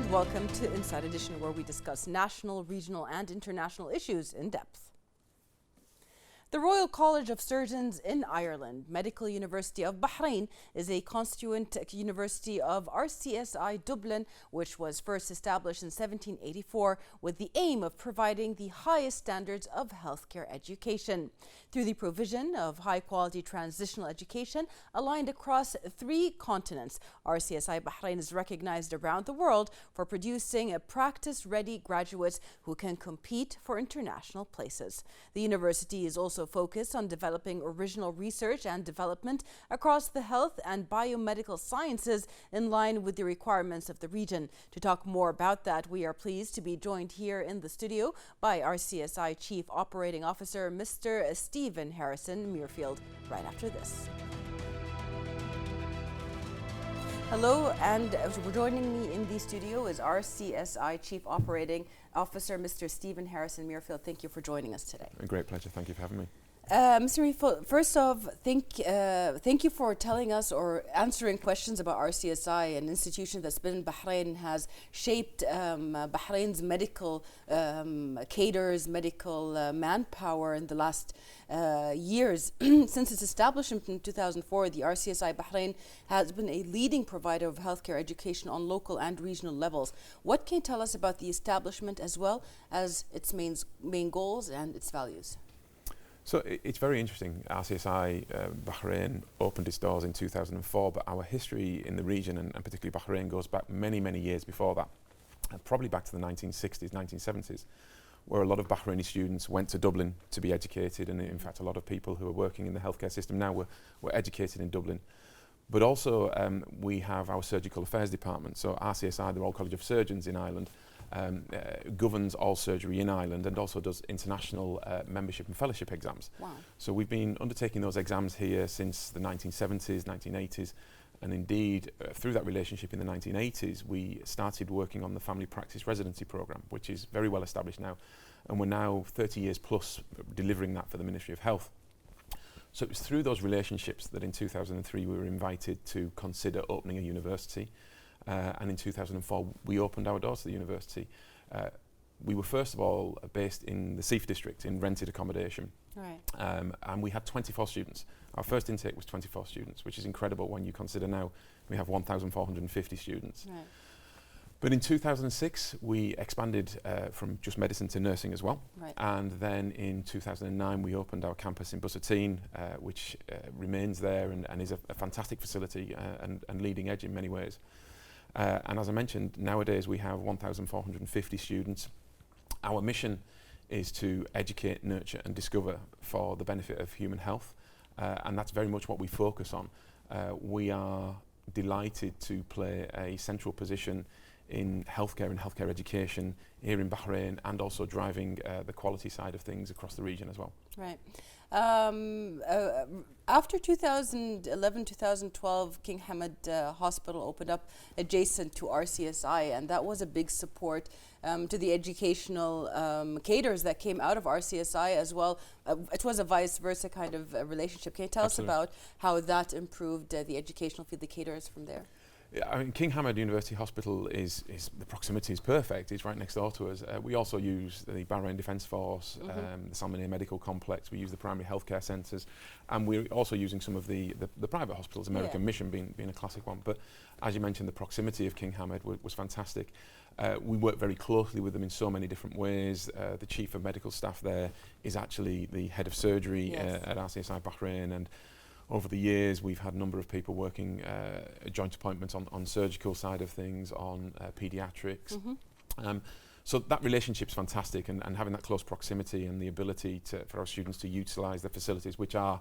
and welcome to Inside Edition, where we discuss national, regional and international issues in depth. The Royal College of Surgeons in Ireland, Medical University of Bahrain, is a constituent university of RCSI Dublin, which was first established in 1784 with the aim of providing the highest standards of healthcare education. Through the provision of high-quality transitional education aligned across 3 continents, RCSI Bahrain is recognized around the world for producing practice-ready graduates who can compete for international places. The university is also focused on developing original research and development across the health and biomedical sciences in line with the requirements of the region. To talk more about that, we are pleased to be joined here in the studio by RCSI Chief Operating Officer, Mr. Stephen Harrison-Mirfield, right after this. Hello, and joining me in the studio is RCSI Chief Operating Officer, Mr. Stephen Harrison-Mirfield. Thank you for joining us today. A great pleasure. Thank you for having me. Mr. Mirfield, first off, thank you for telling us or answering questions about RCSI, an institution that's been in Bahrain and has shaped Bahrain's medical cadres, medical manpower in the last years. Since its establishment in 2004, the RCSI Bahrain has been a leading provider of healthcare education on local and regional levels. What can you tell us about the establishment as well as its main goals and its values? So it's very interesting. RCSI Bahrain opened its doors in 2004, but our history in the region, and particularly Bahrain, goes back many, many years before that, probably back to the 1960s, 1970s, where a lot of Bahraini students went to Dublin to be educated, and in fact a lot of people who are working in the healthcare system now were educated in Dublin. But also we have our surgical affairs department, so RCSI, the Royal College of Surgeons in Ireland, governs all surgery in Ireland and also does international membership and fellowship exams. Wow. So we've been undertaking those exams here since the 1970s, 1980s, and indeed through that relationship in the 1980s we started working on the family practice residency programme, which is very well established now, and we're now 30 years plus delivering that for the Ministry of Health. So it was through those relationships that in 2003 we were invited to consider opening a university. And in 2004 we opened our doors to the university. We were first of all based in the Seaf district in rented accommodation. Right. And we had 24 students. Our first intake was 24 students, which is incredible when you consider now we have 1,450 students. Right. But in 2006 we expanded from just medicine to nursing as well. Right. And then in 2009 we opened our campus in Busatine, which remains there and is a fantastic facility and leading edge in many ways. And as I mentioned, nowadays we have 1,450 students. Our mission is to educate, nurture and discover for the benefit of human health, and that's very much what we focus on. We are delighted to play a central position in healthcare and healthcare education here in Bahrain, and also driving the quality side of things across the region as well. Right. After 2011-2012, King Hamad Hospital opened up adjacent to RCSI, and that was a big support to the educational cadres that came out of RCSI as well. It was a vice versa kind of relationship. Can you tell Absolutely. us about how that improved the educational field, the cadres from there? Yeah, I mean, King Hamad University Hospital is the proximity is perfect. It's right next door to us. We also use the Bahrain Defence Force, the Salmanier Medical Complex. We use the primary healthcare centres, and we're also using some of the private hospitals. American Mission being a classic one. But as you mentioned, the proximity of King Hamad was fantastic. We work very closely with them in so many different ways. The Chief of Medical Staff there is actually the head of surgery at RCSI Bahrain, and over the years we've had a number of people working joint appointments on surgical side of things, on paediatrics. So that relationship's fantastic, and having that close proximity and the ability for our students to utilise the facilities, which are,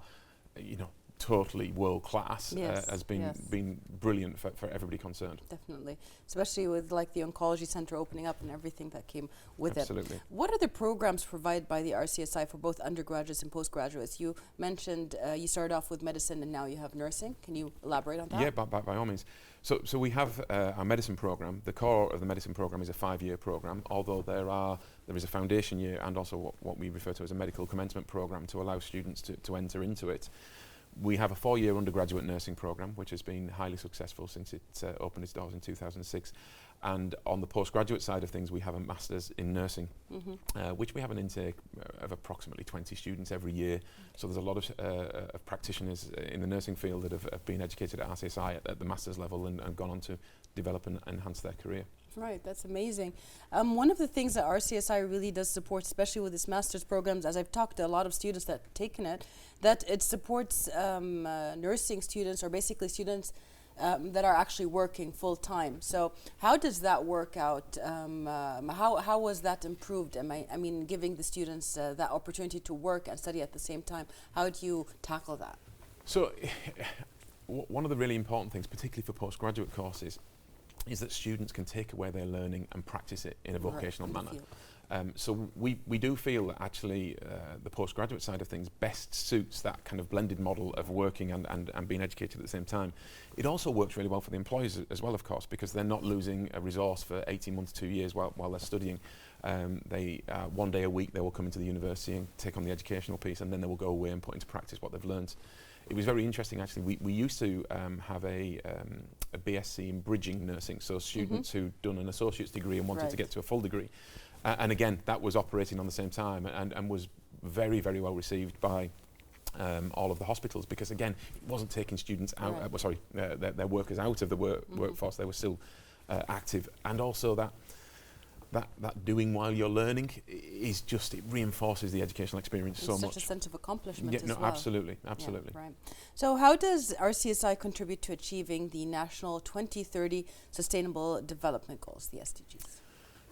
totally world class, has been brilliant for everybody concerned. Definitely, especially with like the oncology center opening up and everything that came with Absolutely. it. What are the programs provided by the RCSI for both undergraduates and postgraduates? You mentioned you started off with medicine and now you have nursing. Can you elaborate on that? Yeah, by all means. So we have our medicine program. The core of the medicine program is a 5-year program, although there is a foundation year and also what we refer to as a medical commencement program to allow students to enter into it. We have a 4-year undergraduate nursing program, which has been highly successful since it opened its doors in 2006. And on the postgraduate side of things, we have a master's in nursing, which we have an intake of approximately 20 students every year. So there's a lot of practitioners in the nursing field that have been educated at RCSI at the master's level and gone on to develop and enhance their career. Right, that's amazing. One of the things that RCSI really does support, especially with its master's programs, as I've talked to a lot of students that have taken it, that it supports nursing students, or basically students that are actually working full time. So how does that work out? How was that improved? I mean, giving the students that opportunity to work and study at the same time. How do you tackle that? So one of the really important things, particularly for postgraduate courses, is that students can take away their learning and practice it in a vocational manner. So we do feel that actually the postgraduate side of things best suits that kind of blended model of working and being educated at the same time. It also works really well for the employers as well, of course, because they're not losing a resource for 18 months, 2 years while they're studying. They 1 day a week they will come into the university and take on the educational piece, and then they will go away and put into practice what they've learned. It was very interesting actually. We used to have a BSc in bridging nursing, so students who'd done an associate's degree and wanted to get to a full degree. And again, that was operating on the same time and was very, very well received by all of the hospitals, because again, it wasn't taking students out, their workers out of the workforce. They were still active, and also that doing while you're learning is just, it reinforces the educational experience so much. Such a sense of accomplishment as well. Absolutely. Yeah, right. So how does RCSI contribute to achieving the National 2030 Sustainable Development Goals, the SDGs?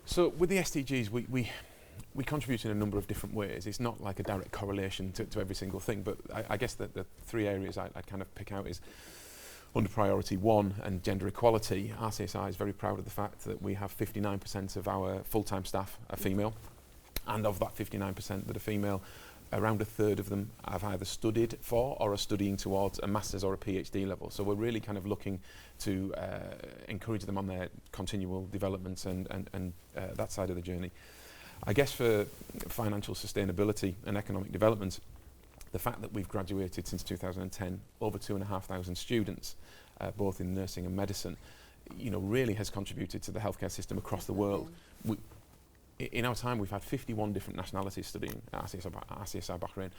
So with the SDGs, we contribute in a number of different ways. It's not like a direct correlation to every single thing, but I guess that the three areas I'd kind of pick out is, under priority 1 and gender equality, RCSI is very proud of the fact that we have 59% of our full-time staff are female, and of that 59% that are female, around a third of them have either studied for or are studying towards a master's or a PhD level. So we're really kind of looking to encourage them on their continual development and that side of the journey. I guess for financial sustainability and economic development, the fact that we've graduated since 2010 over 2,500 students, both in nursing and medicine, really has contributed to the healthcare system across the world. In our time, we've had 51 different nationalities studying at RCSI Bahrain,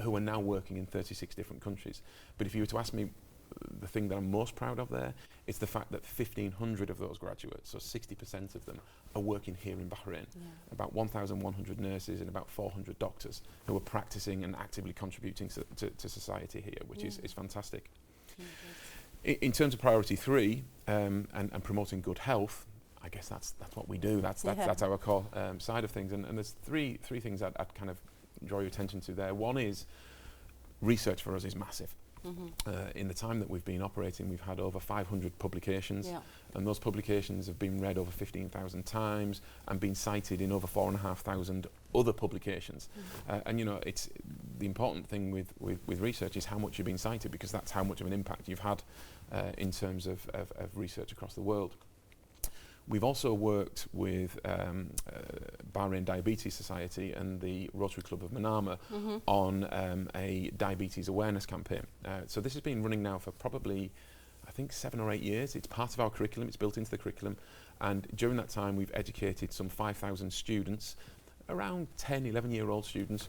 who are now working in 36 different countries. But if you were to ask me the thing that I'm most proud of there, it's the fact that 1,500 of those graduates, so 60% of them, are working here in Bahrain. About 1,100 nurses and about 400 doctors who are practicing and actively contributing to society here, which is fantastic. In terms of priority 3 and promoting good health, I guess that's what we do. That's our core side of things. And there's three things I'd kind of draw your attention to there. One is research for us is massive. In the time that we've been operating, we've had over 500 publications, and those publications have been read over 15,000 times and been cited in over 4,500 other publications. And it's the important thing with research is how much you've been cited, because that's how much of an impact you've had in terms of research across the world. We've also worked with Bahrain Diabetes Society and the Rotary Club of Manama on a diabetes awareness campaign. So this has been running now for probably, I think, 7 or 8 years. It's part of our curriculum, it's built into the curriculum, and during that time we've educated some 5,000 students, around 10, 11-year-old students,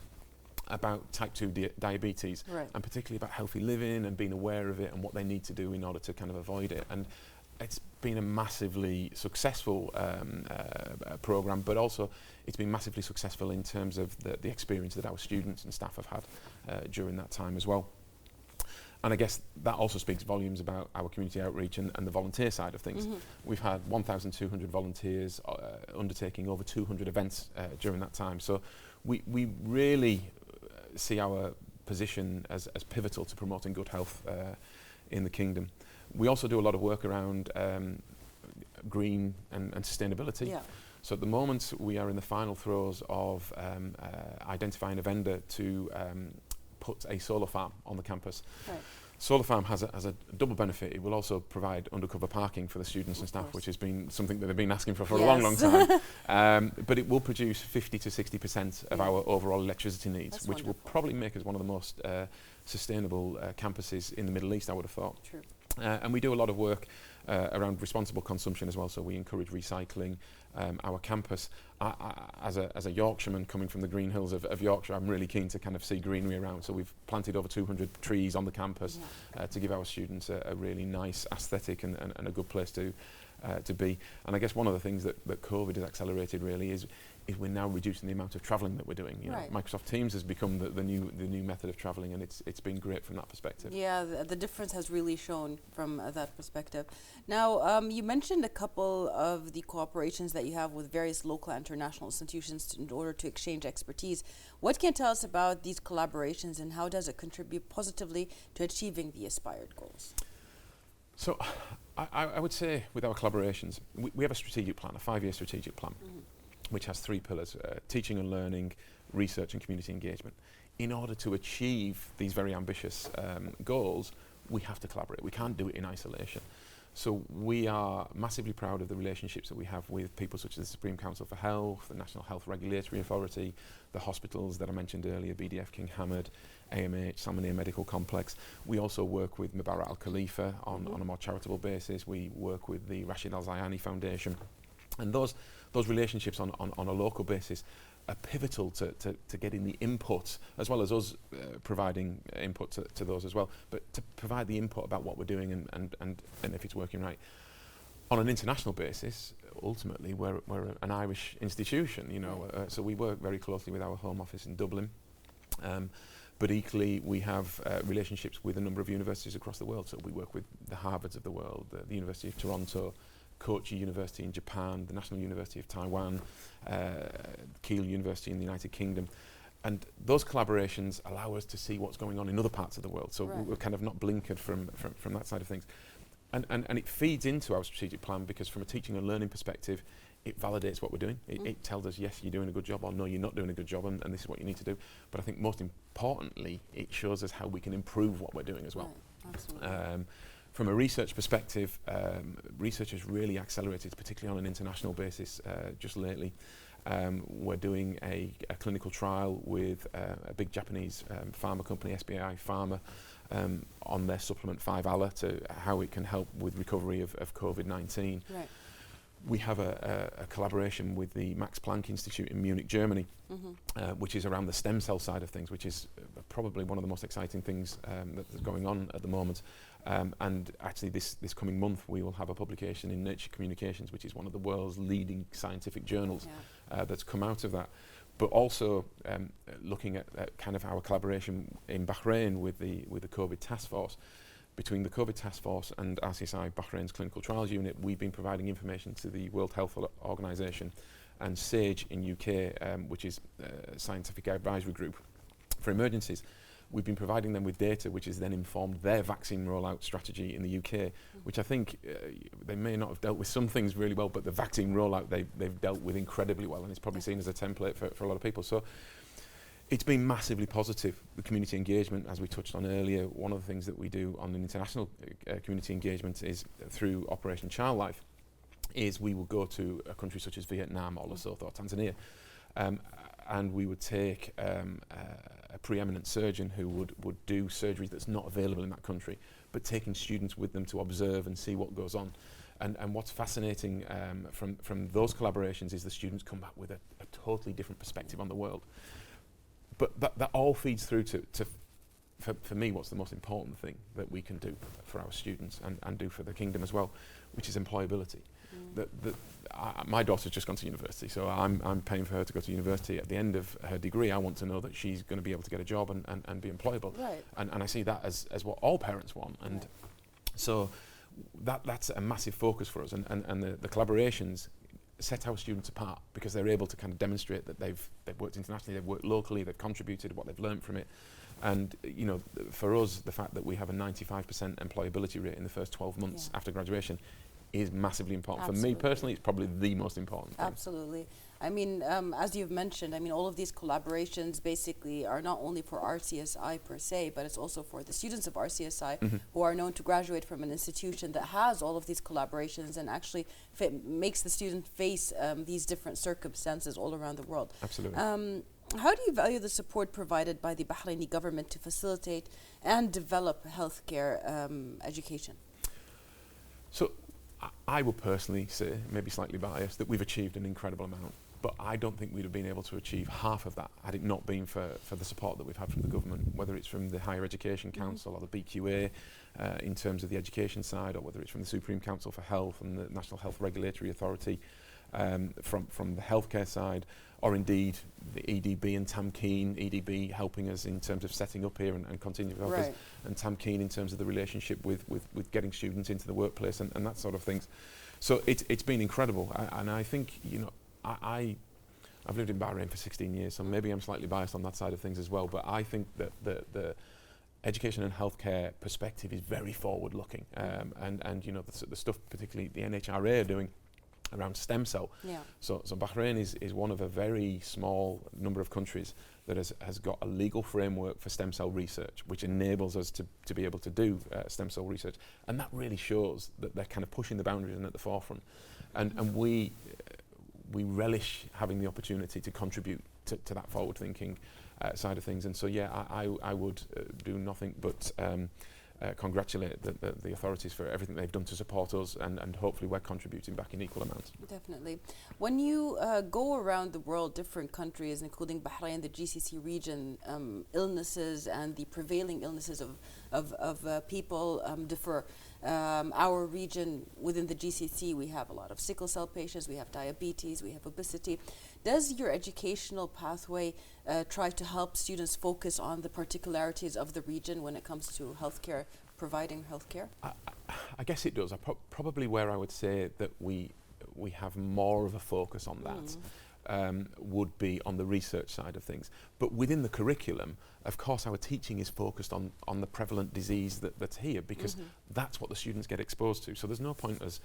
about type 2 diabetes, and particularly about healthy living and being aware of it and what they need to do in order to kind of avoid it. And it's been a massively successful program, but also it's been massively successful in terms of the experience that our students and staff have had during that time as well. And I guess that also speaks volumes about our community outreach and the volunteer side of things. We've had 1,200 volunteers undertaking over 200 events during that time. So we really see our position as pivotal to promoting good health in the kingdom. We also do a lot of work around green and sustainability. So at the moment we are in the final throes of identifying a vendor to put a solar farm on the campus. Solar farm has a double benefit. It will also provide undercover parking for the students and staff, which has been something that they've been asking for a long time. But it will produce 50 to 60% of our overall electricity needs, which will probably make us one of the most sustainable campuses in the Middle East, I would have thought. And we do a lot of work around responsible consumption as well, so we encourage recycling. Our campus, as a Yorkshireman coming from the green hills of Yorkshire, I'm really keen to kind of see greenery around, so we've planted over 200 trees on the campus to give our students a really nice aesthetic and a good place to be. And I guess one of the things that COVID has accelerated really is we're now reducing the amount of travelling that we're doing. You know, Microsoft Teams has become the new method of travelling, and it's been great from that perspective. Yeah, the difference has really shown from that perspective. Now, you mentioned a couple of the cooperations that you have with various local and international institutions in order to exchange expertise. What can you tell us about these collaborations, and how does it contribute positively to achieving the aspired goals? So I would say with our collaborations, we have a strategic plan, a 5-year strategic plan, which has 3 pillars: teaching and learning, research and community engagement. In order to achieve these very ambitious goals, we have to collaborate. We can't do it in isolation. So we are massively proud of the relationships that we have with people such as the Supreme Council for Health, the National Health Regulatory Authority, the hospitals that I mentioned earlier, BDF King Hamad, AMH, Salmania Medical Complex. We also work with Mubarak Al Khalifa on a more charitable basis. We work with the Rashid Al Zayani Foundation. And those relationships on a local basis are pivotal to getting the input, as well as us providing input to those as well, but to provide the input about what we're doing and if it's working right. On an international basis, ultimately, we're an Irish institution, you know, so we work very closely with our home office in Dublin. But equally, we have relationships with a number of universities across the world. So we work with the Harvards of the world, the University of Toronto, Kochi University in Japan, the National University of Taiwan, Keele University in the United Kingdom. And those collaborations allow us to see what's going on in other parts of the world. So we're kind of not blinkered from that side of things. And it feeds into our strategic plan, because from a teaching and learning perspective, it validates what we're doing. It tells us, yes, you're doing a good job, or no, you're not doing a good job, and this is what you need to do. But I think most importantly, it shows us how we can improve what we're doing as well. Right. Absolutely. From a research perspective, research has really accelerated, particularly on an international basis just lately. We're doing a clinical trial with a big Japanese pharma company, SBI Pharma, on their supplement 5-ALA, to how it can help with recovery of COVID-19. Right. We have a collaboration with the Max Planck Institute in Munich, Germany, which is around the stem cell side of things, which is probably one of the most exciting things that's going on at the moment. And actually this coming month we will have a publication in Nature Communications, which is one of the world's leading scientific journals that's come out of that. But also looking at kind of our collaboration in Bahrain with the COVID task force. Between the COVID task force and RCSI Bahrain's clinical trials unit, we've been providing information to the World Health Organization and SAGE in UK, which is a scientific advisory group for emergencies. We've been providing them with data which has then informed their vaccine rollout strategy in the UK, which I think they may not have dealt with some things really well, but the vaccine rollout they've dealt with incredibly well, and it's probably seen as a template for a lot of people. So it's been massively positive, the community engagement, as we touched on earlier. One of the things that we do on an international community engagement is through Operation Child Life, is we will go to a country such as Vietnam or Lesotho or Tanzania, and we would take a preeminent surgeon who would do surgery that's not available in that country, but taking students with them to observe and see what goes on. And what's fascinating from those collaborations is the students come back with a totally different perspective on the world. But that all feeds through to for me, what's the most important thing that we can do for our students and do for the kingdom as well, which is employability. My daughter's just gone to university, so I'm paying for her to go to university. At the end of her degree, I want to know that she's going to be able to get a job and be employable. Right. And I see that as what all parents want. And so that's a massive focus for us. And the collaborations set our students apart, because they're able to kind of demonstrate that they've worked internationally, they've worked locally, they've contributed what they've learned from it. And you know, for us, the fact that we have a 95% employability rate in the first 12 months after graduation is massively important. Absolutely. For me personally, it's probably the most important thing. Absolutely. I mean, as you've mentioned, I mean, all of these collaborations basically are not only for RCSI per se, but it's also for the students of RCSI who are known to graduate from an institution that has all of these collaborations and actually makes the student face these different circumstances all around the world. Absolutely. How do you value the support provided by the Bahraini government to facilitate and develop healthcare education? So I would personally say, maybe slightly biased, that we've achieved an incredible amount. But I don't think we'd have been able to achieve half of that had it not been for the support that we've had from the government, whether it's from the Higher Education Council or the BQA in terms of the education side, or whether it's from the Supreme Council for Health and the National Health Regulatory Authority from the healthcare side, or indeed the EDB and Tamkeen, EDB helping us in terms of setting up here and continuing to help us, and Tamkeen in terms of the relationship with getting students into the workplace and that sort of things. So it's been incredible, and I think, you know, I've lived in Bahrain for 16 years, so maybe I'm slightly biased on that side of things as well, but I think that the education and healthcare perspective is very forward-looking, and you know, the stuff particularly the NHRA are doing around stem cell. Yeah. So Bahrain is one of a very small number of countries that has got a legal framework for stem cell research, which enables us to be able to do stem cell research, and that really shows that they're kind of pushing the boundaries and at the forefront, and we relish having the opportunity to contribute to that forward-thinking side of things. And so, yeah, I would do nothing but congratulate the authorities for everything they've done to support us, and hopefully we're contributing back in equal amounts. Definitely. When you go around the world, different countries, including Bahrain, the GCC region, illnesses and the prevailing illnesses of people differ. Our region within the GCC, we have a lot of sickle cell patients, we have diabetes, we have obesity. Does your educational pathway try to help students focus on the particularities of the region when it comes to healthcare, providing healthcare? I guess it does. Probably where I would say that we have more of a focus on that would be on the research side of things. But within the curriculum, of course, our teaching is focused on the prevalent disease that's here, because that's what the students get exposed to. So there's no point us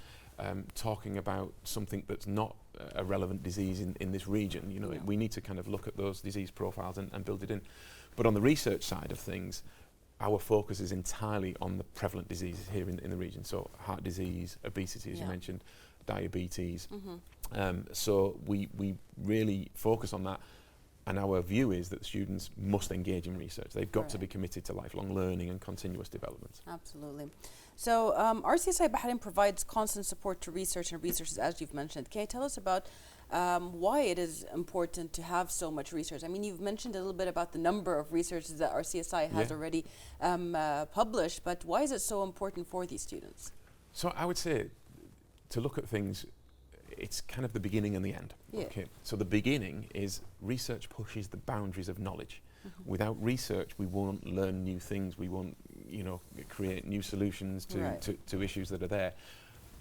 talking about something that's not a relevant disease in this region. You know, we need to kind of look at those disease profiles and build it in. But on the research side of things, our focus is entirely on the prevalent diseases here in the region. So heart disease, obesity, as you mentioned, diabetes. So we really focus on that. And our view is that students must engage in research. They've got to be committed to lifelong learning and continuous development. Absolutely. So RCSI Bahrain provides constant support to research and researchers, as you've mentioned. Can you tell us about why it is important to have so much research? I mean, you've mentioned a little bit about the number of researchers that RCSI has already published, but why is it so important for these students? So I would say, to look at things, it's kind of the beginning and the end. Okay. So the beginning is research pushes the boundaries of knowledge. Without research, we won't learn new things. We won't, you know, create new solutions to issues that are there.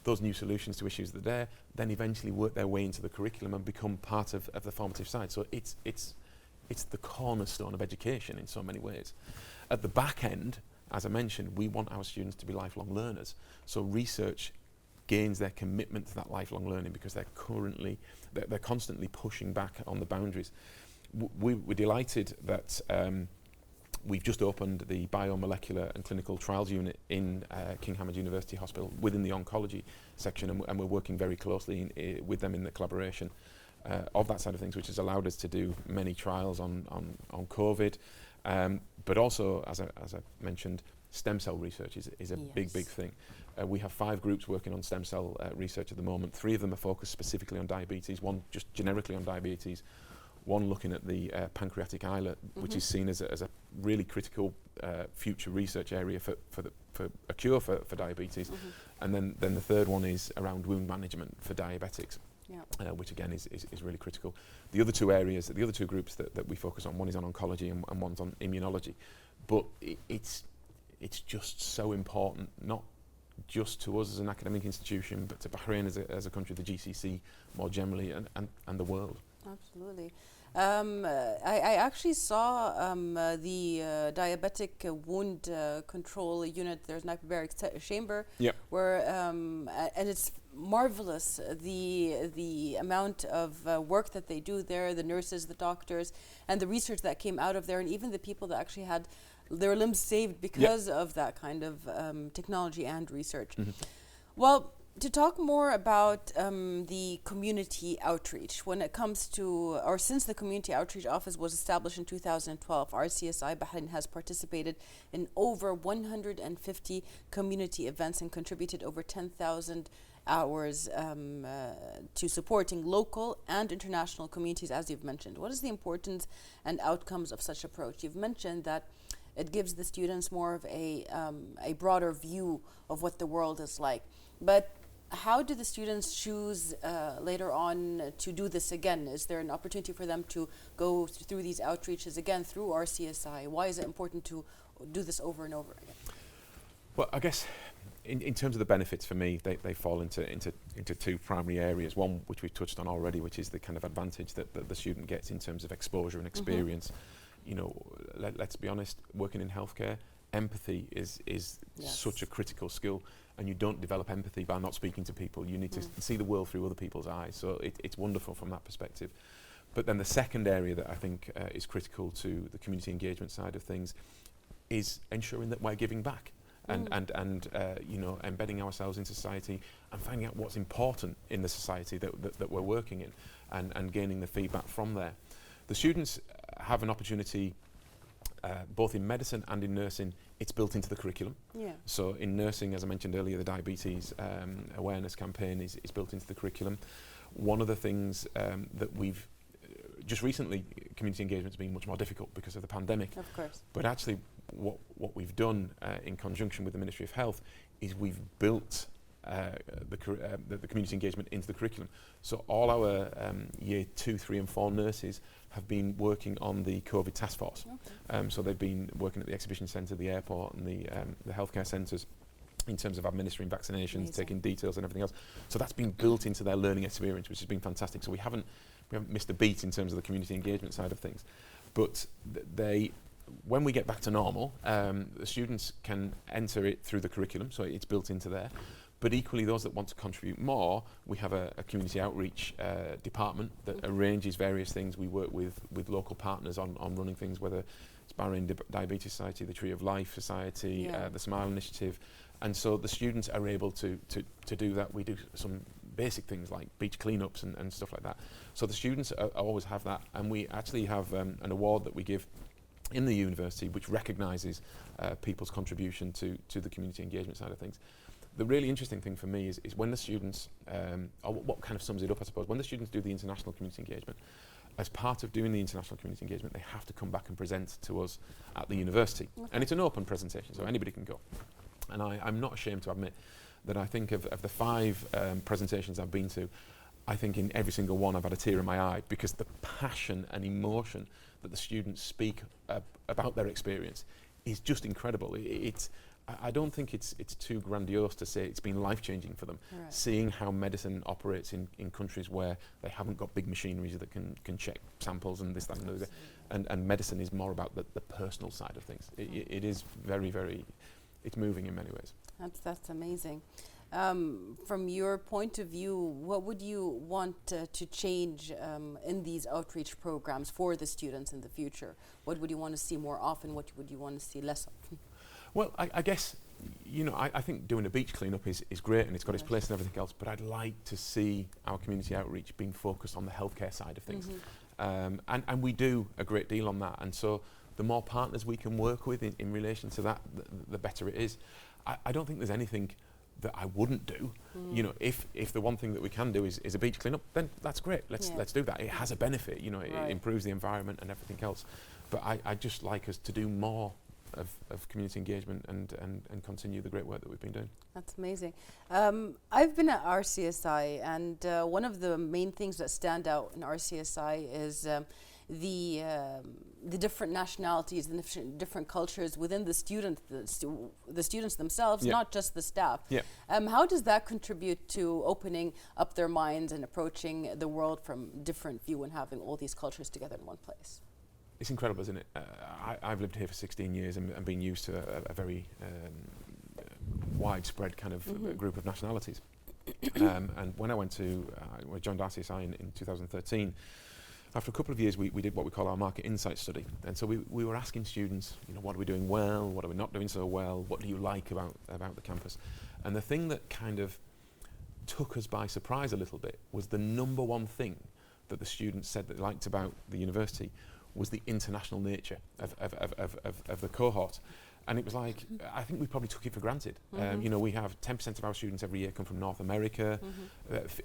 Those new solutions to issues that are there then eventually work their way into the curriculum and become part of the formative side. So it's the cornerstone of education in so many ways. At the back end, as I mentioned, we want our students to be lifelong learners. So research gains their commitment to that lifelong learning because they're constantly pushing back on the boundaries. We're delighted that we've just opened the biomolecular and clinical trials unit in King Hamad University Hospital within the oncology section, and we're working very closely with them in the collaboration of that side of things, which has allowed us to do many trials on COVID, but also, as I mentioned, stem cell research is a big thing. We have 5 groups working on stem cell research at the moment. 3 of them are focused specifically on diabetes, 1 just generically on diabetes, 1 looking at the pancreatic islet, which is seen as a really critical future research area for a cure for diabetes. And then the 3rd one is around wound management for diabetics, which again is really critical. The other 2 areas, the other 2 groups that we focus on, 1 is on oncology and 1's on immunology. But it's just so important, not just to us as an academic institution, but to Bahrain as a country, the GCC more generally, and the world. Absolutely. I actually saw the diabetic wound control unit. There's an hyperbaric chamber where, and it's marvelous the amount of work that they do there, the nurses, the doctors, and the research that came out of there, and even the people that actually had their limbs saved because of that kind of technology and research. Well, To talk more about the community outreach, when it comes to, or since the Community Outreach Office was established in 2012, RCSI Bahrain has participated in over 150 community events and contributed over 10,000 hours to supporting local and international communities, as you've mentioned. What is the importance and outcomes of such approach? You've mentioned that it gives the students more of a broader view of what the world is like. But how do the students choose later on to do this again? Is there an opportunity for them to go through these outreaches again through RCSI? Why is it important to do this over and over again? Well, I guess in terms of the benefits for me, they fall into two primary areas. One, which we've touched on already, which is the kind of advantage that the student gets in terms of exposure and experience. You know, let's be honest, working in healthcare, empathy is yes. such a critical skill, and you don't develop empathy by not speaking to people. You need to see the world through other people's eyes, so it's wonderful from that perspective. But then the second area that I think is critical to the community engagement side of things is ensuring that we're giving back and you know, embedding ourselves in society and finding out what's important in the society that we're working in, and gaining the feedback from there. The students have an opportunity both in medicine and in nursing. It's built into the curriculum. Yeah. So in nursing, as I mentioned earlier, the diabetes awareness campaign is built into the curriculum. One of the things that we've just recently, community engagement has been much more difficult because of the pandemic. Of course. But actually, what we've done in conjunction with the Ministry of Health is we've built the community engagement into the curriculum. So all our year 2, 3 and 4 nurses have been working on the COVID task force. Okay. So they've been working at the exhibition centre, the airport and the healthcare centres in terms of administering vaccinations, amazing. Taking details and everything else. So that's been built into their learning experience, which has been fantastic. So we haven't missed a beat in terms of the community engagement side of things. But when we get back to normal, the students can enter it through the curriculum, so it's built into there. But equally, those that want to contribute more, we have a community outreach department that arranges various things. We work with local partners on running things, whether it's Bahrain Diabetes Society, the Tree of Life Society, the Smile Initiative. And so the students are able to do that. We do some basic things like beach cleanups and stuff like that. So the students always have that. And we actually have an award that we give in the university which recognises people's contribution to the community engagement side of things. The really interesting thing for me is when the students, or what kind of sums it up, I suppose, when the students do the international community engagement, as part of doing the international community engagement, they have to come back and present to us at the university. Okay. And it's an open presentation, so anybody can go. And I'm not ashamed to admit that I think of the 5 presentations I've been to, I think in every single one I've had a tear in my eye, because the passion and emotion that the students speak about their experience is just incredible. I don't think it's too grandiose to say it's been life-changing for them, right. Seeing how medicine operates in countries where they haven't got big machineries that can check samples and this, that and the other. And medicine is more about the personal side of things. It is very, very, it's moving in many ways. That's amazing. From your point of view, what would you want to change in these outreach programs for the students in the future? What would you want to see more often? What would you want to see less of? Well, I guess, you know, I think doing a beach cleanup is great and it's got its place and everything else, but I'd like to see our community outreach being focused on the healthcare side of things. And we do a great deal on that. And so the more partners we can work with in relation to that, the better it is. I don't think there's anything that I wouldn't do. You know, if the one thing that we can do is a beach cleanup, then that's great. Let's do that. It has a benefit, you know, it improves the environment and everything else. But I'd just like us to do more of community engagement and continue the great work that we've been doing. That's amazing. I've been at RCSI, and one of the main things that stand out in RCSI is the different nationalities, the different cultures within the students themselves, not just the staff. How does that contribute to opening up their minds and approaching the world from different view and having all these cultures together in one place? It's incredible, isn't it? I've lived here for 16 years and been used to a very widespread kind of group of nationalities. And when I joined RCSI in 2013, after a couple of years we did what we call our market insight study. And so we were asking students, you know, what are we doing well, what are we not doing so well, what do you like about the campus? And the thing that kind of took us by surprise a little bit was the number one thing that the students said that they liked about the university was the international nature of the cohort. And it was like, I think we probably took it for granted. You know, we have 10% of our students every year come from North America.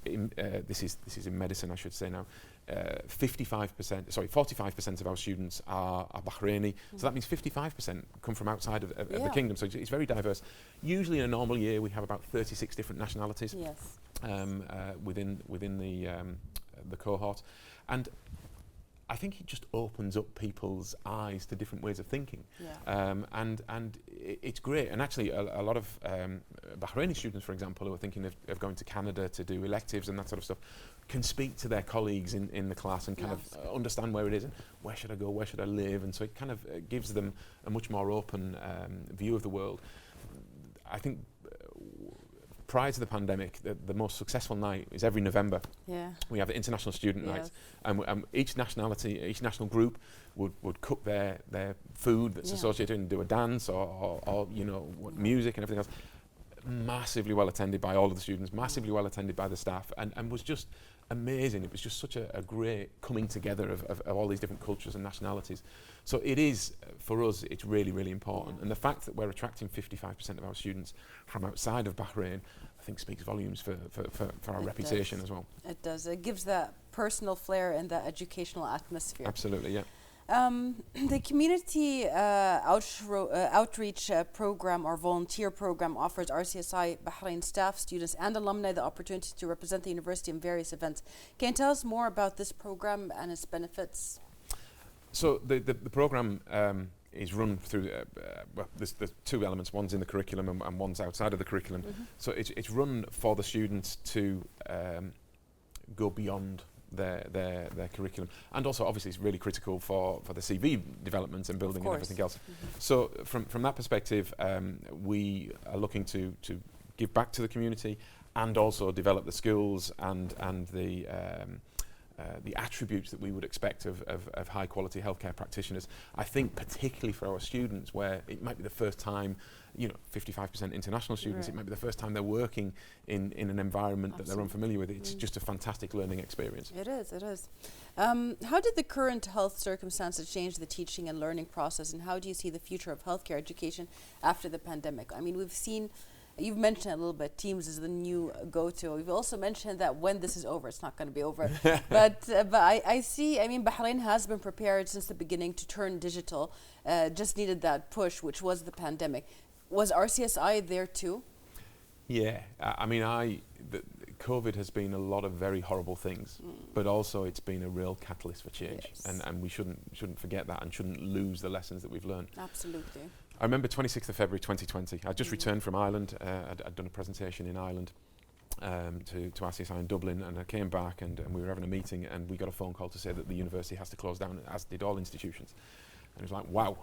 This is in medicine, I should say now. 45% of our students are Bahraini. So that means 55% come from outside of the kingdom. So it's very diverse. Usually in a normal year, we have about 36 different nationalities within the cohort. And I think it just opens up people's eyes to different ways of thinking. And it's great. And actually, a lot of Bahraini students, for example, who are thinking of going to Canada to do electives and that sort of stuff, can speak to their colleagues in the class and kind of understand where it is and where should I go, where should I live. And so it kind of gives them a much more open view of the world. I think prior to the pandemic, the most successful night is every November. We have the International Student Night, and each national group would cook their food that's associated and do a dance or you know, music and everything else. Massively well attended by all of the students, massively well attended by the staff, and was just amazing. It was just such a great coming together of all these different cultures and nationalities. So it is, for us, it's really, really important. And the fact that we're attracting 55% of our students from outside of Bahrain, I think speaks volumes for our reputation as well. It does. It gives that personal flair and that educational atmosphere. Absolutely, yeah. The community outreach program or volunteer program offers RCSI Bahrain staff, students and alumni the opportunity to represent the university in various events. Can you tell us more about this program and its benefits? So the program is run through, well, there's two elements. One's in the curriculum and one's outside of the curriculum. So it's run for the students to go beyond their curriculum, and also obviously it's really critical for the CV development and building and everything else. So from that perspective, we are looking to give back to the community and also develop the skills and the attributes that we would expect of high quality healthcare practitioners. I think particularly for our students, where it might be the first time, you know, 55% international students, it might be the first time they're working in an environment that they're unfamiliar with. It's just a fantastic learning experience. It is. How did the current health circumstances change the teaching and learning process, and how do you see the future of healthcare education after the pandemic? I mean, we've seen, you've mentioned a little bit, Teams is the new go-to. We've also mentioned that when this is over, it's not going to be over. but I see, I mean, Bahrain has been prepared since the beginning to turn digital, just needed that push, which was the pandemic. Was RCSI there too? Yeah, I mean, COVID has been a lot of very horrible things, but also it's been a real catalyst for change, and we shouldn't forget that and shouldn't lose the lessons that we've learned. Absolutely. I remember 26th of February 2020. I just returned from Ireland. I'd done a presentation in Ireland to RCSI in Dublin, and I came back and we were having a meeting, and we got a phone call to say that the university has to close down, as did all institutions. And it was like, wow,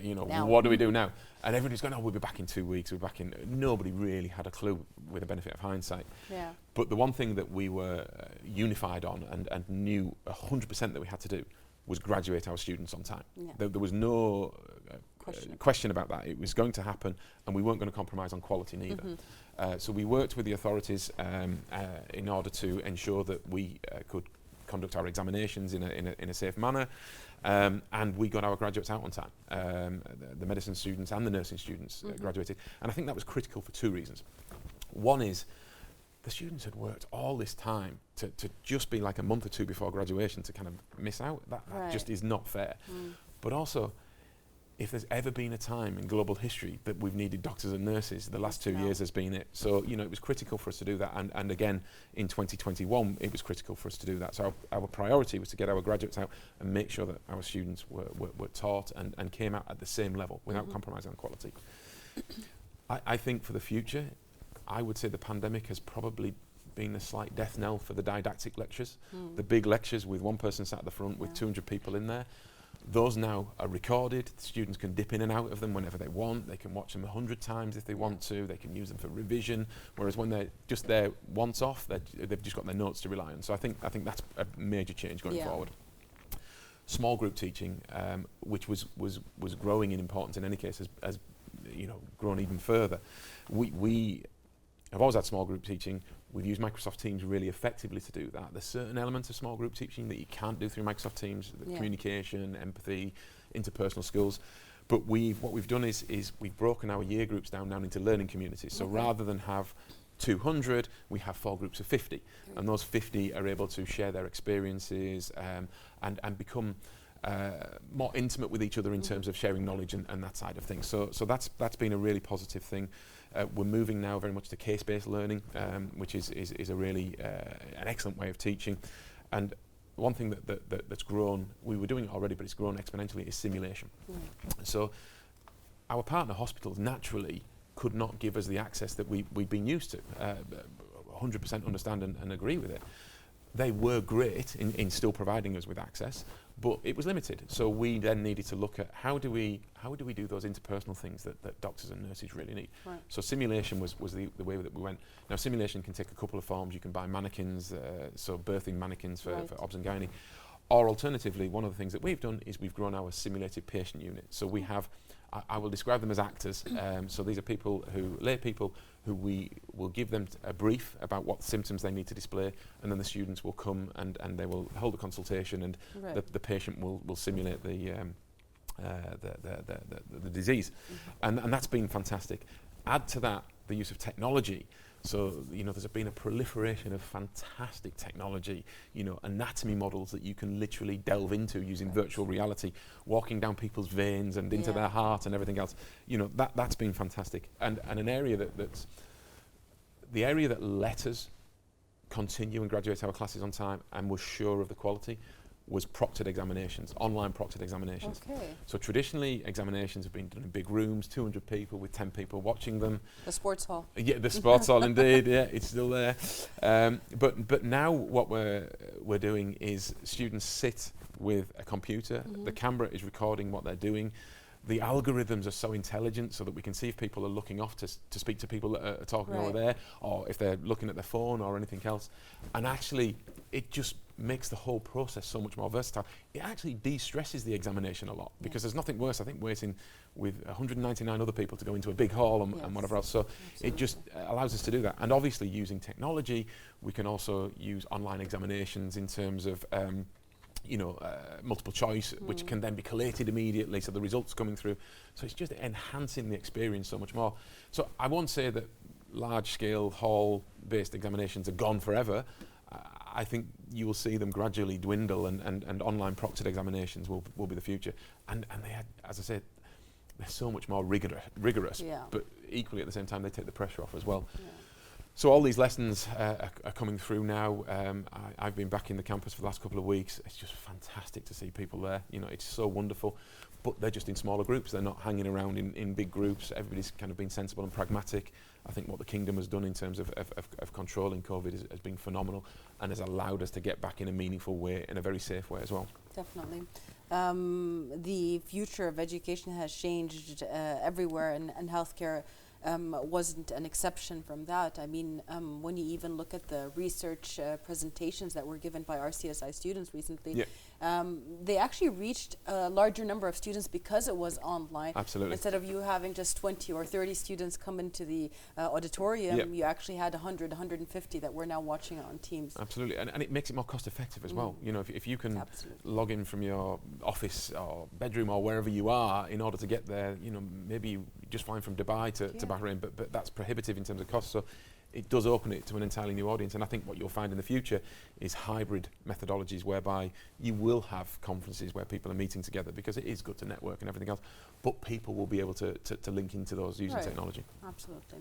you know, what do we do now? And everybody's going, oh, we'll be back in 2 weeks. We're back in. Nobody really had a clue, with the benefit of hindsight. But the one thing that we were unified on and knew 100% that we had to do was graduate our students on time. There was no question about that. It was going to happen, and we weren't going to compromise on quality neither. So we worked with the authorities in order to ensure that we could conduct our examinations in a safe manner. And we got our graduates out on time. The medicine students and the nursing students graduated. And I think that was critical for two reasons. One is the students had worked all this time to just be like a month or two before graduation to kind of miss out. That just is not fair. But also, if there's ever been a time in global history that we've needed doctors and nurses, the last 2 years has been it. So, you know, it was critical for us to do that. And again, in 2021, it was critical for us to do that. So our priority was to get our graduates out and make sure that our students were taught and came out at the same level without compromising on quality. I think for the future, I would say the pandemic has probably been a slight death knell for the didactic lectures. The big lectures with one person sat at the front with 200 people in there. Those now are recorded. The students can dip in and out of them whenever they want. They can watch them 100 times if they want to. They can use them for revision. Whereas when they're just there once off, they've just got their notes to rely on. So I think that's a major change going forward. Small group teaching, which was growing in importance in any case, has you know, grown even further. We I've always had small group teaching. We've used Microsoft Teams really effectively to do that. There's certain elements of small group teaching that you can't do through Microsoft Teams, the communication, empathy, interpersonal skills. But what we've done is we've broken our year groups down into learning communities. So rather than have 200, we have 4 groups of 50. And those 50 are able to share their experiences and become more intimate with each other in terms of sharing knowledge and that side of things. So that's been a really positive thing. We're moving now very much to case-based learning, which is a really an excellent way of teaching. And one thing that's grown, we were doing it already, but it's grown exponentially, is simulation. So our partner hospitals naturally could not give us the access that we've been used to. 100% understand and agree with it. They were great in still providing us with access, but it was limited. So we then needed to look at how do we do those interpersonal things that doctors and nurses really need. Right. So simulation was the way that we went. Now simulation can take a couple of forms. You can buy mannequins, so birthing mannequins for obs and gynae. Or alternatively, one of the things that we've done is we've grown our simulated patient unit. So we have, I will describe them as actors. So these are lay people who we will give them a brief about what symptoms they need to display, and then the students will come and they will hold a consultation, and the patient will simulate the disease. And that's been fantastic. Add to that the use of technology. So, there's been a proliferation of fantastic technology, anatomy models that you can literally delve into using virtual reality, walking down people's veins and into their heart and everything else. That's been fantastic. And an area that's the area that let us continue and graduate our classes on time and was sure of the quality was proctored examinations, online proctored examinations. Okay. So traditionally, examinations have been done in big rooms, 200 people with 10 people watching them. The sports hall. Yeah, the sports hall indeed. Yeah, it's still there. But now what we're doing is students sit with a computer. The camera is recording what they're doing. The algorithms are so intelligent so that we can see if people are looking off to speak to people that are talking over there, or if they're looking at their phone or anything else. And actually, it just makes the whole process so much more versatile. It actually de-stresses the examination a lot, because there's nothing worse, I think, waiting with 199 other people to go into a big hall and whatever else. So it just allows us to do that. And obviously, using technology, we can also use online examinations in terms of multiple choice, which can then be collated immediately, so the results coming through. So it's just enhancing the experience so much more. So I won't say that large-scale hall-based examinations are gone forever. I think you will see them gradually dwindle, and online proctored examinations will be the future. And they had, as I said, they're so much more rigorous, but equally at the same time they take the pressure off as well. Yeah. So all these lessons are coming through now. I've been back in the campus for the last couple of weeks. It's just fantastic to see people there. It's so wonderful. But they're just in smaller groups. They're not hanging around in big groups. Everybody's kind of been sensible and pragmatic. I think what the Kingdom has done in terms of controlling COVID has been phenomenal, and has allowed us to get back in a meaningful way, in a very safe way as well. Definitely. The future of education has changed everywhere, and healthcare wasn't an exception from that. I mean, when you even look at the research presentations that were given by RCSI students recently, they actually reached a larger number of students because it was online. Absolutely. Instead of you having just 20 or 30 students come into the auditorium, you actually had 100, 150 that we're now watching on Teams. Absolutely, and it makes it more cost effective as well. If you can log in from your office or bedroom or wherever you are in order to get there, maybe you just flying from Dubai to Bahrain, but that's prohibitive in terms of cost. So it does open it to an entirely new audience. And I think what you'll find in the future is hybrid methodologies, whereby you will have conferences where people are meeting together, because it is good to network and everything else, but people will be able to link into those using technology. Absolutely.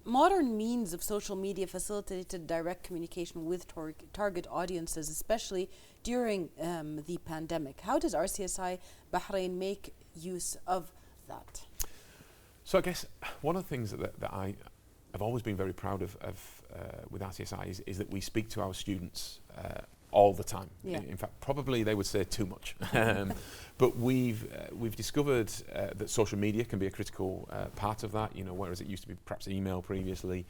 Modern means of social media facilitated direct communication with target audiences, especially during the pandemic. How does RCSI Bahrain make use of that? So I guess one of the things that I've always been very proud of with RCSI is that we speak to our students all the time. In fact, probably they would say too much. But we've discovered that social media can be a critical part of that. Whereas it used to be perhaps email previously,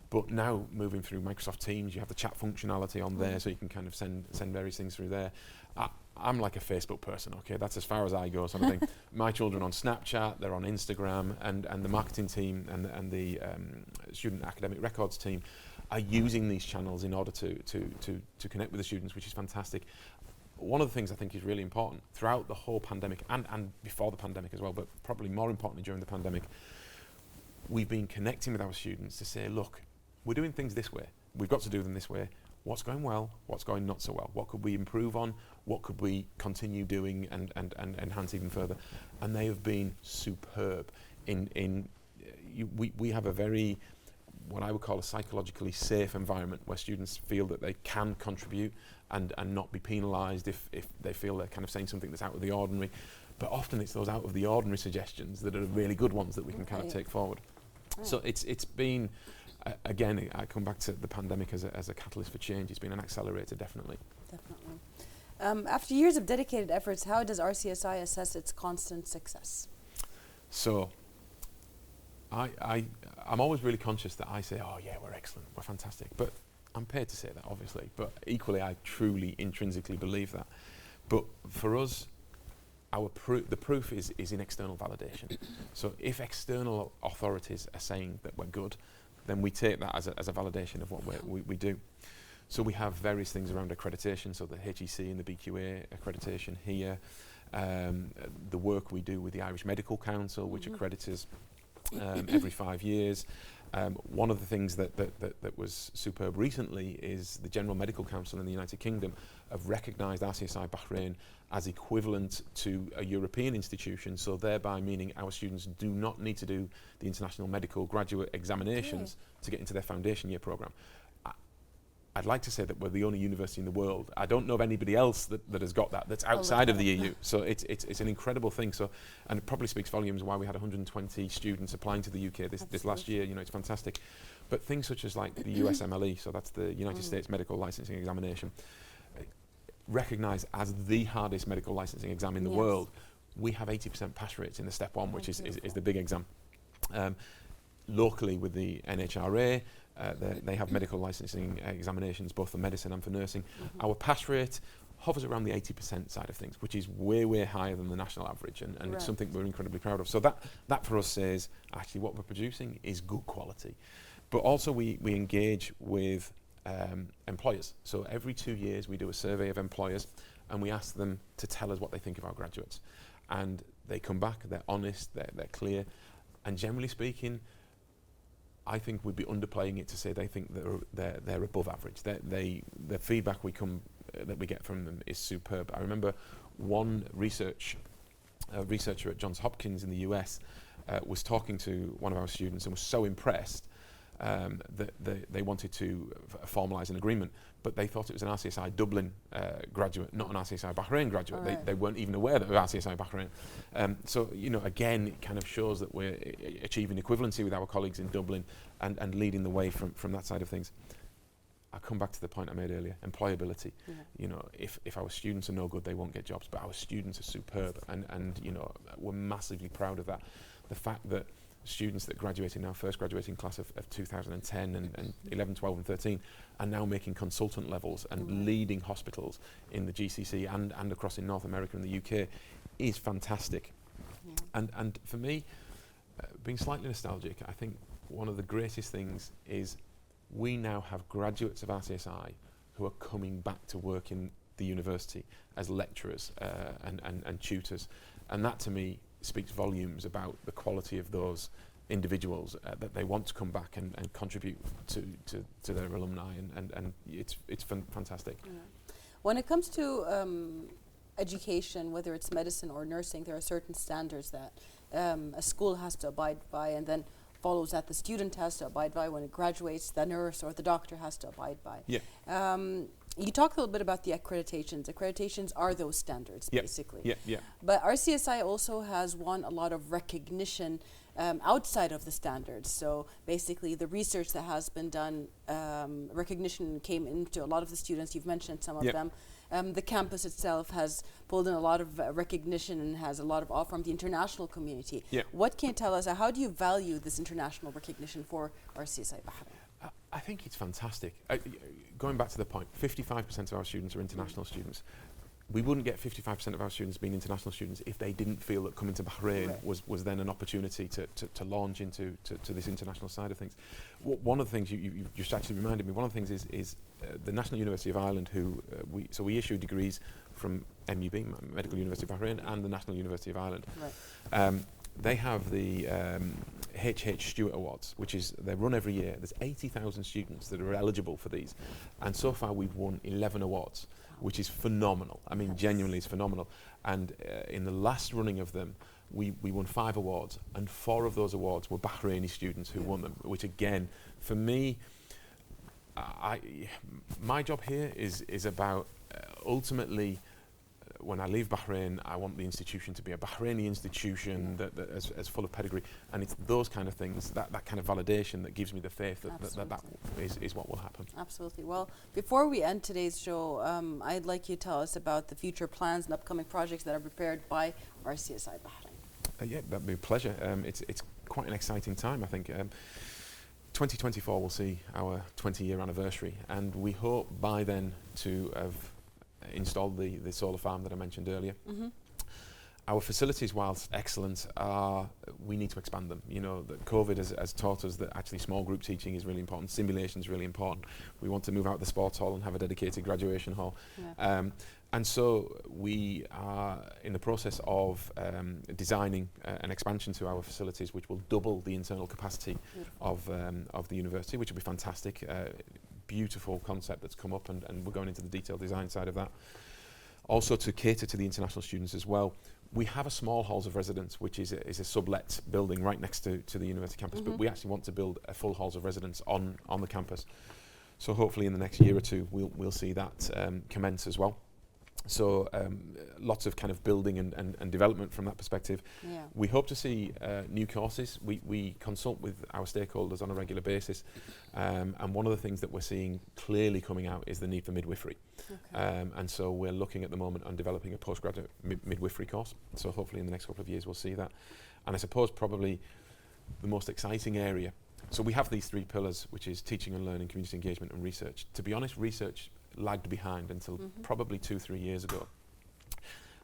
but now moving through Microsoft Teams, you have the chat functionality on there, so you can kind of send various things through there. I'm like a Facebook person, okay? That's as far as I go, sort of thing. My children on Snapchat, they're on Instagram, and the marketing team and the student academic records team are using these channels in order to connect with the students, which is fantastic. One of the things I think is really important throughout the whole pandemic and before the pandemic as well, but probably more importantly during the pandemic, we've been connecting with our students to say, look, we're doing things this way. We've got to do them this way. What's going well? What's going not so well? What could we improve on? What could we continue doing and enhance even further? And they have been superb. We have a very, what I would call a psychologically safe environment where students feel that they can contribute and not be penalised if they feel they're kind of saying something that's out of the ordinary. But often it's those out of the ordinary suggestions that are really good ones that we can kind of take forward. So it's been, again, I come back to the pandemic as a catalyst for change. It's been an accelerator, definitely. Definitely. After years of dedicated efforts, how does RCSI assess its constant success? So I'm always really conscious that I say, oh yeah, we're excellent, we're fantastic. But I'm paid to say that, obviously. But equally, I truly, intrinsically believe that. But for us, the proof is in external validation. So if external authorities are saying that we're good, then we take that as a validation of what we do. So we have various things around accreditation, so the HEC and the BQA accreditation here, the work we do with the Irish Medical Council, which accredits us every 5 years. One of the things that was superb recently is the General Medical Council in the United Kingdom have recognised RCSI Bahrain as equivalent to a European institution, so thereby meaning our students do not need to do the international medical graduate examinations to get into their foundation year programme. I'd like to say that we're the only university in the world. I don't know of anybody else that has got that, that's outside of the EU. So it's an incredible thing. So, and it probably speaks volumes why we had 120 students applying to the UK this last year. You know, it's fantastic. But things such as like the USMLE, so that's the United States Medical Licensing Examination, recognised as the hardest medical licensing exam in the world. We have 80% pass rates in the step one, which is the big exam. Locally with the NHRA, they have medical licensing examinations both for medicine and for nursing. Our pass rate hovers around the 80% side of things, which is way higher than the national average, and it's something we're incredibly proud of. So that for us says actually what we're producing is good quality. But also we engage with employers. So every 2 years we do a survey of employers and we ask them to tell us what they think of our graduates. And they come back, they're honest, they're clear, and generally speaking, I think we'd be underplaying it to say they think they're above average. The feedback that we get from them is superb. I remember one researcher at Johns Hopkins in the US was talking to one of our students and was so impressed that they wanted to formalise an agreement, but they thought it was an RCSI Dublin graduate, not an RCSI Bahrain graduate. They weren't even aware that it was RCSI Bahrain. So, you know, again, it kind of shows that we're achieving equivalency with our colleagues in Dublin and leading the way from that side of things. I come back to the point I made earlier, employability. You know, if our students are no good, they won't get jobs, but our students are superb, and you know, we're massively proud of that. The fact that students that graduated in our first graduating class of 2010 and 11, 12 and 13 are now making consultant levels and leading hospitals in the GCC and across in North America and the UK is fantastic. And for me, being slightly nostalgic, I think one of the greatest things is we now have graduates of RCSI who are coming back to work in the university as lecturers and tutors, and that to me speaks volumes about the quality of those individuals, that they want to come back and contribute to their alumni, and it's fantastic. When it comes to education, whether it's medicine or nursing, there are certain standards that a school has to abide by, and then follows that the student has to abide by when it graduates, the nurse or the doctor has to abide by. You talked a little bit about the accreditations. Accreditations are those standards, basically. But RCSI also has won a lot of recognition outside of the standards. So basically the research that has been done, recognition came into a lot of the students. You've mentioned some of them. The campus itself has pulled in a lot of recognition and has a lot of offer from the international community. What can you tell us? How do you value this international recognition for RCSI Bahrain? I think it's fantastic. Going back to the point, 55% of our students are international students. we wouldn't get 55% of our students being international students if they didn't feel that coming to Bahrain was then an opportunity to launch into this international side of things. One of the things you just actually reminded me, one of the things is the National University of Ireland, who we issue degrees from MUB, Medical University of Bahrain, and the National University of Ireland. Right. They have the H.H. Stewart Awards, which is, they run every year. There's 80,000 students that are eligible for these. And so far we've won 11 awards, which is phenomenal. I mean, genuinely it's phenomenal. And in the last running of them, we won 5 awards, and 4 of those awards were Bahraini students who won them, which again, for me, my job here is about ultimately, when I leave Bahrain, I want the institution to be a Bahraini institution that is full of pedigree, and it's those kind of things, that kind of validation that gives me the faith that is what will happen. Absolutely. Well, before we end today's show, I'd like you to tell us about the future plans and upcoming projects that are prepared by RCSI Bahrain. Yeah, that'd be a pleasure. It's quite an exciting time, I think. 2024 will see our 20-year anniversary, and we hope by then to have installed the solar farm that I mentioned earlier. Mm-hmm. Our facilities, whilst excellent, we need to expand them. You know, that COVID has taught us that actually small group teaching is really important, simulation is really important. We want to move out the sports hall and have a dedicated graduation hall. Yeah. And so we are in the process of designing an expansion to our facilities, which will double the internal capacity of the university, which will be fantastic. Beautiful concept that's come up, and we're going into the detailed design side of that. Also, to cater to the international students as well, we have a small halls of residence, which is a sublet building right next to the university campus, but we actually want to build a full halls of residence on the campus. So hopefully in the next year or two we'll see that commence as well. So lots of kind of building and development from that perspective. Yeah. We hope to see new courses. We consult with our stakeholders on a regular basis, and one of the things that we're seeing clearly coming out is the need for midwifery. Okay. And so we're looking at the moment on developing a postgraduate midwifery course. So hopefully in the next couple of years we'll see that. And I suppose probably the most exciting area. So we have these 3 pillars, which is teaching and learning, community engagement and research. To be honest, research lagged behind until probably 2-3 years ago,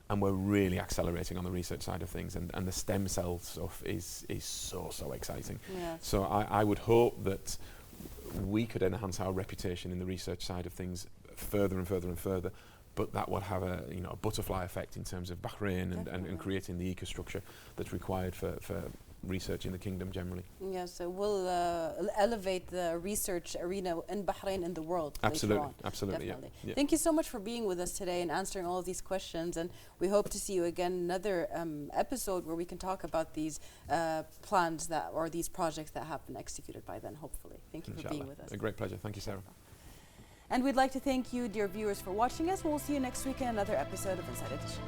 and we're really accelerating on the research side of things, and the stem cell stuff is so exciting. Yes. So I would hope that we could enhance our reputation in the research side of things further and further and further, but that would have a butterfly effect in terms of Bahrain and creating the ecostructure that's required for research in the kingdom generally. Yes, so we'll elevate the research arena in Bahrain and the world. Absolutely, absolutely. Definitely. Yeah. Thank you so much for being with us today and answering all of these questions, and we hope to see you again another episode where we can talk about these plans or these projects that have been executed by then, hopefully. Thank you for being with us. A great pleasure. Thank you, Sarah. And we'd like to thank you, dear viewers, for watching us. We'll see you next week in another episode of Inside Edition.